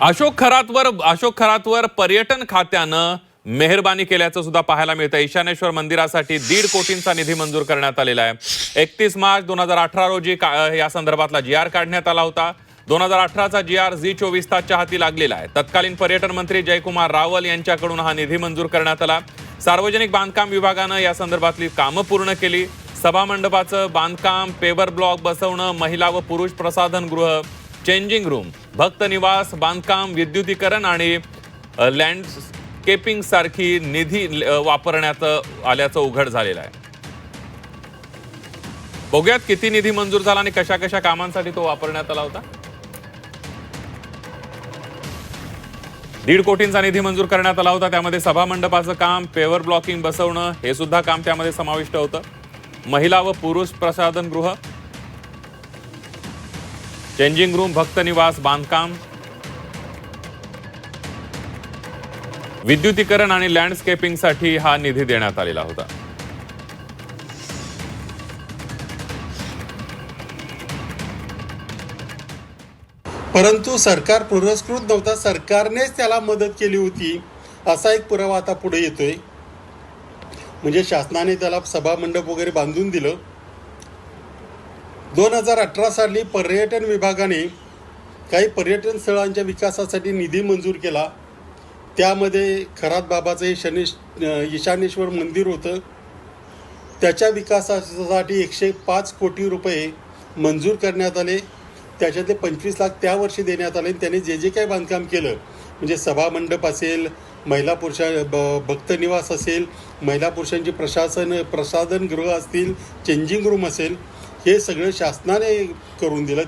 अशोक खरातवर पर्यटन खात्यानं मेहरबानी केल्याचं सुद्धा पाहायला मिळतं। ईशानेश्वर मंदिरासाठी 1.5 कोटींचा निधी मंजूर करण्यात आलेला आहे। 31 मार्च 2018 रोजी या संदर्भातला GR काढण्यात आला होता। 2018चा GR झी24 तासच्या हाती लागलेला आहे। तत्कालीन पर्यटन मंत्री जयकुमार रावल यांच्याकडून हा निधी मंजूर करण्यात आला। सार्वजनिक बांधकाम विभागानं या संदर्भातली कामं पूर्ण केली। सभा मंडपाचं बांधकाम, पेवर ब्लॉक बसवणं, महिला व पुरुष प्रसाधनगृह, चेंजिंग रूम, भक्त निवास बांधकाम, विद्युतीकरण आणि लँडस्केपिंग सारखी निधी वापरण्यात आल्याचं उघड झालेलं आहे। बघूयात किती निधी मंजूर झाला आणि कशा कशा कामांसाठी तो वापरण्यात आला होता। 1.5 कोटींचा निधी मंजूर करण्यात आला होता। त्यामध्ये सभा मंडपाचं काम, पेवर ब्लॉकिंग बसवणं हे सुद्धा काम त्यामध्ये समाविष्ट होतं। महिला व पुरुष प्रसाधनगृह, चेंजिंग रूम, भक्त निवास बांधकाम, विद्युतीकरण आणि लँडस्केपिंगसाठी हा निधी देण्यात आलेला होता। परंतु सरकार पुरस्कृत नव्हता, सरकारनेच त्याला मदत केली होती असा एक पुरावा आता पुढे येतोय। म्हणजे शासनाने त्याला सभा मंडप वगैरे बांधून दिलं। 2018 साली पर्यटन विभागाने काही पर्यटन स्थळांच्या विकासासाठी निधी मंजूर केला। त्यामध्ये खरात बाबाचं ईशानेश्वर मंदिर होतं। त्याच्या विकासासाठी 105 कोटी रुपये मंजूर करण्यात आले। त्याच्यातले 25 लाख त्या वर्षी देण्यात आले। त्याने जे काही बांधकाम केलं, म्हणजे सभा मंडप असेल, महिला भक्त निवास असेल, महिला पुरुषांची प्रसाधनगृह असतील, चेंजिंग रूम असेल, हे सगळं शासनाने करून दिलं।